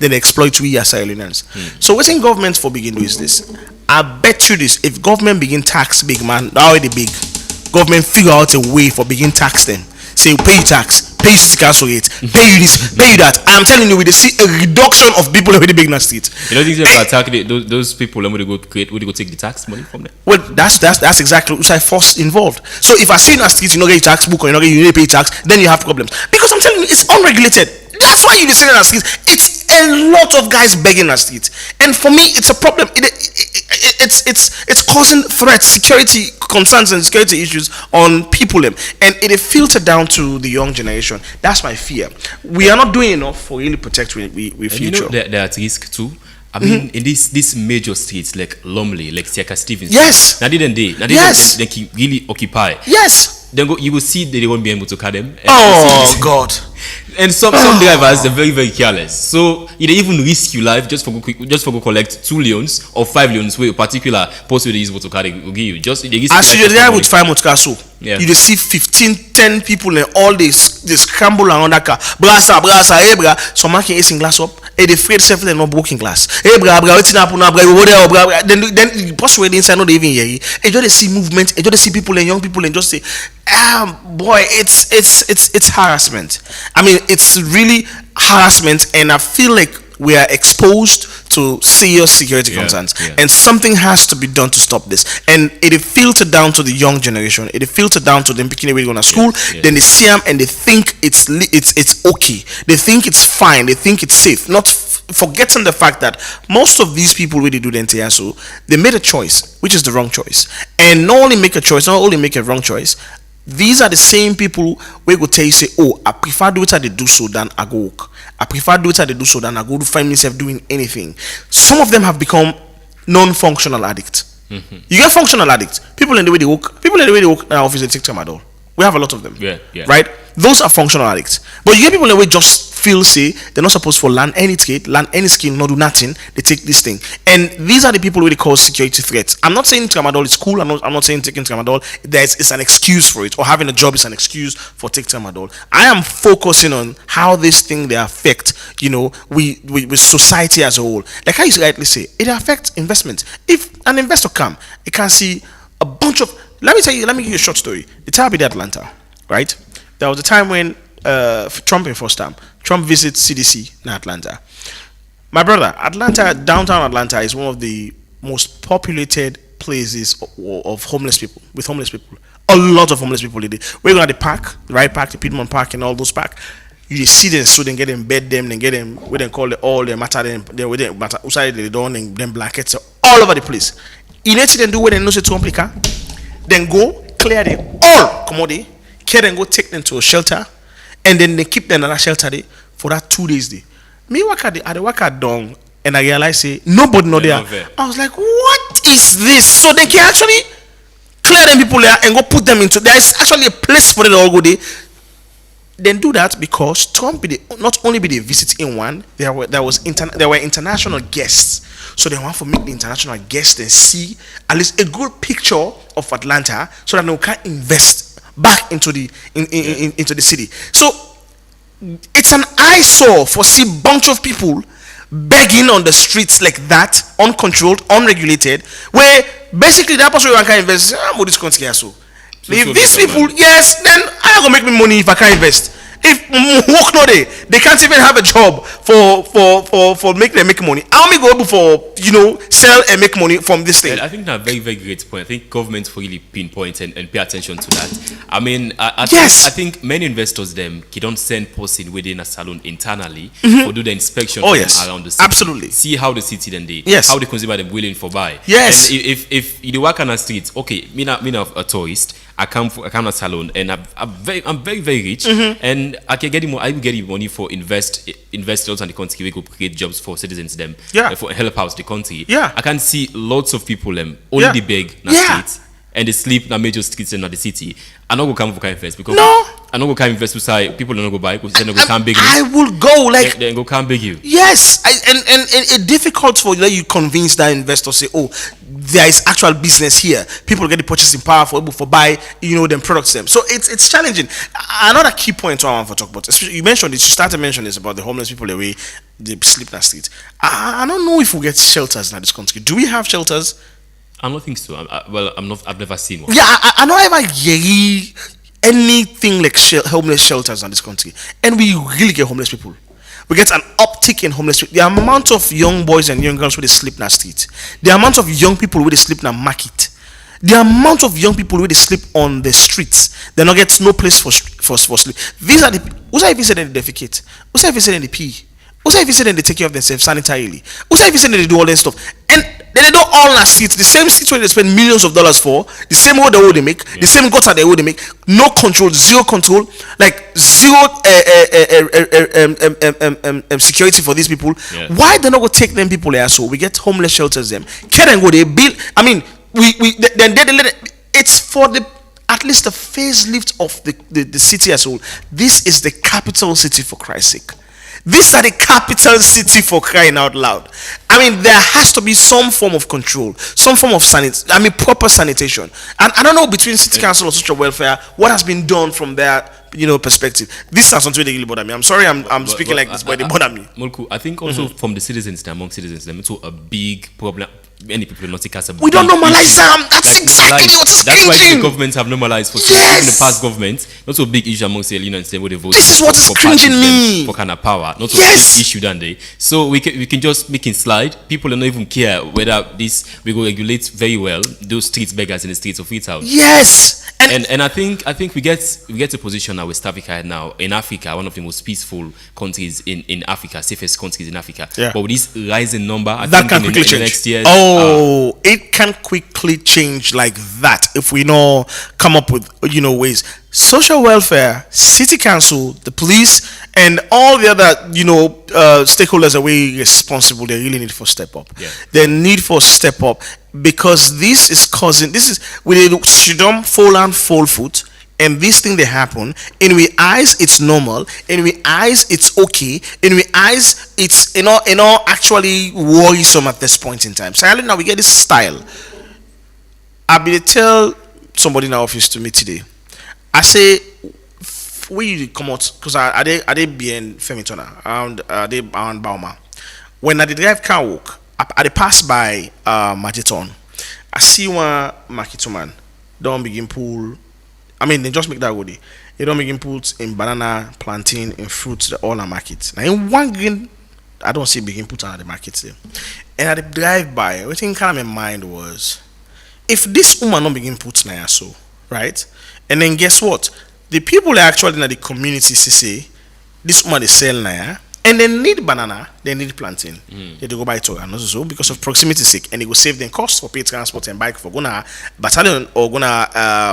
exploit we as Irelanders. So what in government for begin do is this. I bet you this: if government begin tax big man, already big, government figure out a way for begin tax them. Say pay you tax, pay you city council rate, pay you this, pay you that. I'm telling you, we see a reduction of people already big in the street. You don't think they will attack those people and would they go take the tax money from them? Well, that's exactly which I force involved. So if I see in the street you not get your tax book or you not pay tax, then you have problems. Because I'm telling you, it's unregulated. That's why you see in the street. It's a lot of guys begging in the street, and for me, it's a problem. It's causing threats, security concerns, and security issues on people, and it filtered down to the young generation. That's my fear. We are not doing enough for really protect we future. They're at risk too. I mean, in these major streets like Lumley, like Siaka Stevens. Yes. Now they can really occupy. Yes. Then you will see that they won't be able to cut them. Oh God. And some drivers are very, very careless. So they even risk your life just for go collect 2 leons or 5 leons where a particular post will able to carry will give you. Just they risk. As you drive with 5 motor so you see 15, 10 people and all they scramble around that car. Brasa, hey bra. Some man can ace in glass up. Hey, they afraid self and not broken glass. Hey bra, what's happen now? Bra, then the post where they inside not even here. They just see movement. They just see people and young people and just say, boy, it's harassment. I mean, it's really harassment, and I feel like we are exposed to serious security concerns, and something has to be done to stop this. And it filtered down to the young generation. It filtered down to them picking away going to school. Then they see them and they think it's okay. They think it's fine. They think it's safe. Not forgetting the fact that most of these people really do the NTSO, they made a choice, which is the wrong choice. And not only make a wrong choice. These are the same people where go tell you say, oh, I prefer do it they do so than I go work. I prefer do it they do so than I go to find myself doing anything. Some of them have become non-functional addicts. You get functional addicts. People in the way they work in our office, they take tramadol. We have a lot of them. Right? Those are functional addicts. But you get people in the way just feel say they're not supposed to learn any trade, learn any skill, not do nothing. They take this thing, and these are the people who they cause security threats. I'm not saying tramadol is cool. I'm not saying taking tramadol it's an excuse for it, or having a job is an excuse for taking tramadol. I am focusing on how this thing they affect, with society as a whole. Like I used to rightly say, it affects investment. If an investor come, it can see a bunch of. Let me give you a short story. It's happened in Atlanta, right? There was a time when Trump in first time. Trump visits CDC in Atlanta. My brother, downtown Atlanta is one of the most populated places of homeless people, with homeless people. A lot of homeless people. We're going to the park, the right park, the Piedmont Park, and all those parks. You see them, so they get them, bed them, then get them, we then call it all the matter, then we then matter outside the door, and then blankets all over the place. You need to then do what they know to complica, then go clear them all, commodity, care then go take them to a shelter. And then they keep them in a shelter day for that 2 days day. Me work at down, and I realized say nobody know there. I was like, what is this? So they can actually clear them people there and go put them into. There is actually a place for them to all go there. Then do that because Trump not only be the visiting one, there were international guests. So they want to make the international guests and see at least a good picture of Atlanta so that they can invest back into the into the city. So it's an eyesore for see bunch of people begging on the streets like that, uncontrolled, unregulated, where basically that person can invest. This country here, so if these people, yes, then I gonna make me money if I can't invest. If work no day, they can't even have a job for make them make money. How me go able for sell and make money from this thing? I think that's a very, very great point. I think governments really pinpoint and pay attention to that. I mean, I think many investors they don't send person within a salon internally or do the inspection around the city. Absolutely. See how the city then they yes. how the consumer them willing for buy. Yes. And if you work on a street, okay, me not a tourist. I come to salon and I'm very, very rich and I will get money for investors and the country. We could create jobs for citizens them for help out the country. I can see lots of people only the big streets and they sleep in major streets in the city. I not go come for invest because I not go come invest beside people don't go buy because then go come big. I will go like then go come big you. Yes, and it's difficult for you convince that investor say, oh, there is actual business here. People get the purchasing power for buy them products them. So it's challenging. Another key point I want to talk about, especially you mentioned this, you started mentioning this about the homeless people the way they sleep in the streets. I don't know if we get shelters in this country. Do we have shelters? I don't think so. I've never seen one. Yeah, I don't ever hear anything like homeless shelters in this country, and we really get homeless people. We get an uptick in homeless people. The amount of young boys and young girls where they sleep in the street, the amount of young people where they sleep in the market, the amount of young people where they sleep on the streets, they not get no place for sleep. These are the who's even said they defecate, who's even said they pee, who's even said they take care of themselves sanitarily, who's even said they do all that stuff, and then they do all in a seat, the same seat where they spend millions of dollars for, the same way they make, the same gutter they make, no control, zero control, like zero security for these people. Why they not go take them people there? So we get homeless shelters them. Can and go they build. I mean, then they let it. It's for the at least the facelift of the city as a whole. This is the capital city for Christ's sake. These are the capital city for crying out loud. I mean, there has to be some form of control, some form of proper sanitation. And I don't know between city council or social welfare what has been done from their perspective. This is something really bother me. I'm sorry, I'm speaking like this, but they bother me. Molku, I think also from the citizens, among citizens, it's also a big problem. Many people not take as a we don't normalize them. That's exactly what is That's cringing. why the governments have normalized for even the past government. Not so big issue amongst the and say what they vote. This is what is cringing me. For kind of power, not so big issue than they. So we can just make it slide. People don't even care whether we go regulate very well those street beggars in the streets of Freetown. Yes. And I think we get a position now West Africa now in Africa, one of the most peaceful countries in Africa, safest countries in Africa. Yeah. But with this rising number, I that think can quickly in the change. next years, it can quickly change like that if we come up with ways. Social welfare, city council, the police, and all the other stakeholders are way responsible. They really need for step up. They need for step up because this is we shouldn't fall and fall foot. And this thing they happen in we eyes it's normal, in we eyes it's okay, in we eyes it's actually worrisome at this point in time. So now we get this style. I be to tell somebody in our office to me today. I say we come out because I did be in Femitona around Bauma. When I did drive car walk, I did pass by Majiton. I see one market man don't begin pull. I mean, they just make that good. They don't make inputs in banana, plantain, in fruits, the all the markets. Now, in one green, I don't see big inputs on the markets there. And at the drive by, everything kind of in my mind was, if this woman don't begin inputs now, so right, and then guess what? The people are actually in the community say, this woman is selling now, and they need banana, they need plantain. They go buy it also because of proximity sake, and it will save them cost for pay transport and bike for gonna battalion or gonna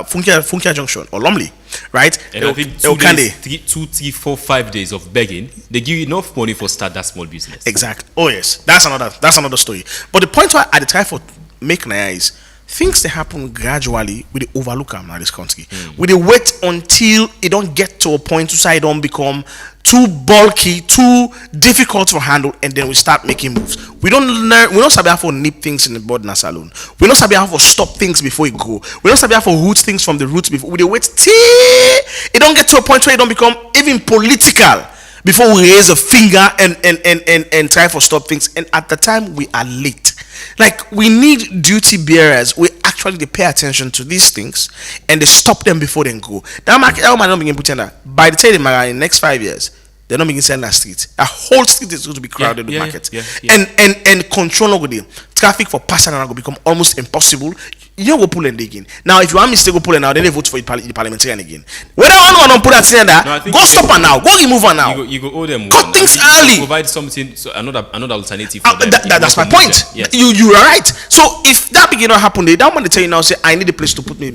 Funkia Junction or Lumley, right? And I think 2, 3, 4, 5 days of begging, they give you enough money for start that small business. Exactly. Oh yes, that's another story. But the point why I try for make Naya is things that happen gradually with the overlook am na this country. We dey wait until it don't get to a point so it don't become too bulky, too difficult to handle, and then we start making moves. We don't sabi how to nip things in the bud na salon. We don't sabi how to stop things before it grow. We don't sabi how to root things from the roots before. We dey wait till it don't get to a point where it don't become even political before we raise a finger and try to stop things. And at the time we are late. Like, we need duty bearers. We actually pay attention to these things and they stop them before they go. That market, that man don't begin putting that. By the time they marry in the next 5 years, they're not begin selling that street. A whole street is going to be crowded with market. And control over the traffic for passing around will become almost impossible. You go pull and again. Now, if you want mistake, go pull it now, then they vote for the parliamentarian again. Whether one don't put that cylinder, go stop her now. Go remove her now. You go owe them. Cut things early. Provide something, so another alternative for them. That's my point. Yes. You are right. So if that begin to happen, they don't want to tell you now. Say, I need a place to put me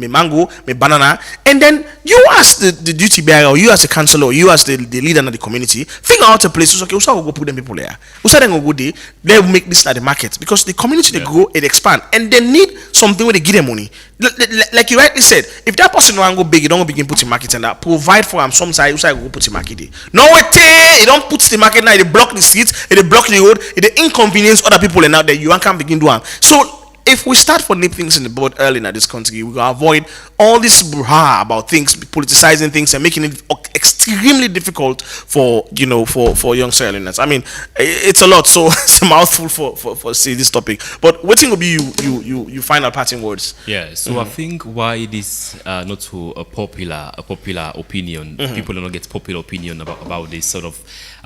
mango, me banana, and then you as the duty bearer, or you as the councillor, or you as the leader of the community, figure out a place. Okay, we'll go put them people there. We'll then go there. They will make this like the market because the community they grow, it expand, and they need something where they give them money. Like you rightly said, if that person don't go big, you don't begin putting market and that provide for them some side, you go put the market there. No way, you don't put the market now. They block the streets, they block the road, they inconvenience other people, and out there you can't begin doing. So if we start for nip things in the bud early in this country, we will avoid all this brouhaha about things, politicizing things, and making it extremely difficult for young Sierra Leoneans. I mean, it's a lot, so it's a mouthful for say this topic. But what thing will be you final parting words? Yeah, so I think why this not to a popular opinion, people do not get popular opinion about this sort of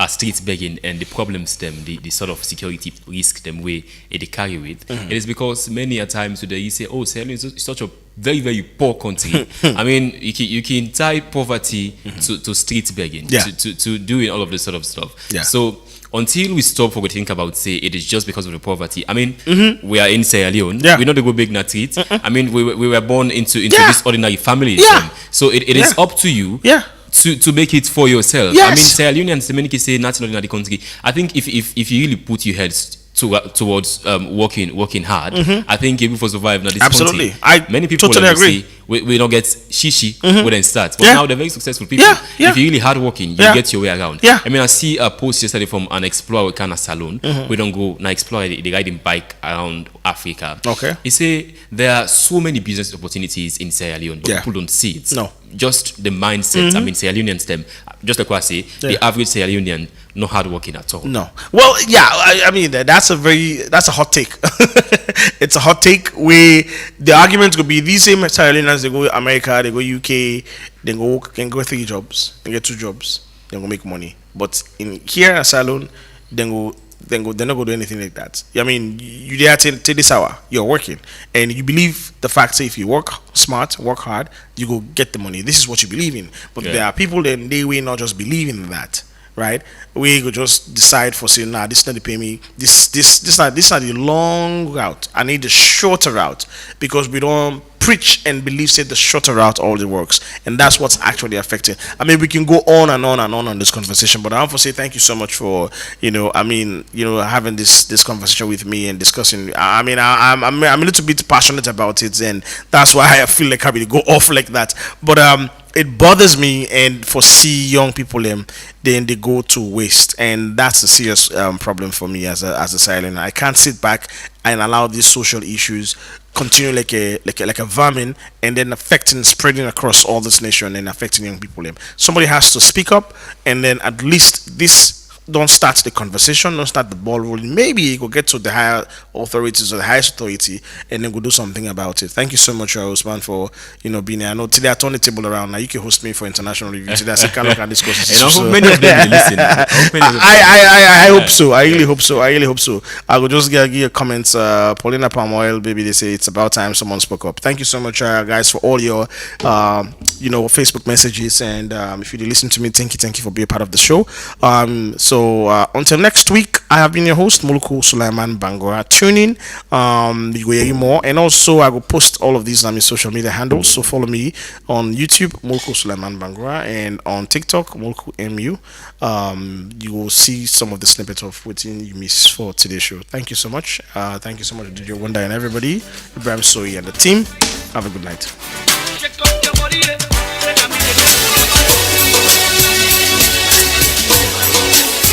street begging and the problems the sort of security risk them way they carry with. It is because many a times today you say, oh, Sierra Leone is such a very, very poor country. I mean, you can tie poverty to street begging, to doing all of this sort of stuff. Yeah. So until we stop for we think about say it is just because of the poverty. I mean, we are in Sierra Leone. We're not to go big na street. I mean, we were born into this ordinary family. So it is up to you. To make it for yourself. Yes. I mean, Sierra Leoneans, many can say nothing in the country. I think if you really put your heads towards working hard, I think able for survive now this Absolutely. country. Many people totally agree. Say, we don't get shishi when they start, but now they're very successful people. If you're really hard working, you get your way around. I mean, I see a post yesterday from an explorer kind of salon. We don't go now explore the riding bike around Africa. Okay. He say there are so many business opportunities in Sierra Leone, but people don't see it. No. Just the mindset. I mean, Sierra Leoneans, them, just like what I say, the average Sierra Leonean not hard working at all. No. Well, yeah, I mean that's a hot take. It's a hot take where the argument could be these same Sierra Leoneans, they go America, they go UK, can go 3 jobs, they get 2 jobs, they go make money. But in here in a salon, they're not going to do anything like that. I mean, you there till this hour, you're working, and you believe the fact that if you work smart, work hard, you go get the money. This is what you believe in. But there are people that they will not just believe in that, right? We could just decide for saying, nah, this is not the pay me. This not the long route. I need the shorter route because we don't preach and believe say the shorter route all the works, and that's what's actually affecting. I mean, we can go on and on this conversation, but I want to say thank you so much for having this conversation with me and discussing. I mean, I'm a little bit passionate about it, and that's why I feel like I really go off like that. But it bothers me and foresee young people then they go to waste, and that's a serious problem for me as a silent. I can't sit back and allow these social issues continue like a vermin and then spreading across all this nation and affecting young people. Somebody has to speak up, and then at least this don't start the conversation, don't start the ball rolling. Maybe you go get to the higher authorities or the highest authority and then go do something about it. Thank you so much, Osman, for being here. I know today I turned the table around. Now you can host me for international review today. I said, can look at this question. Many of them listen. I hope so. I really hope so. I will just give you comments. Paulina Palm Oil, baby, they say it's about time someone spoke up. Thank you so much, guys, for all your Facebook messages, and if you listen to me, thank you for being a part of the show. So So until next week, I have been your host Muluku Sulaiman Bangora. Tune in, you will hear more, and also I will post all of these on my social media handles. So follow me on YouTube Muluku Sulaiman Bangora and on TikTok Muluku MU. You will see some of the snippets of what you missed for today's show. Thank you so much. Thank you so much, DJ Wonder and everybody, Ibrahim Soyi and the team. Have a good night. Shake up your body, yeah. Let me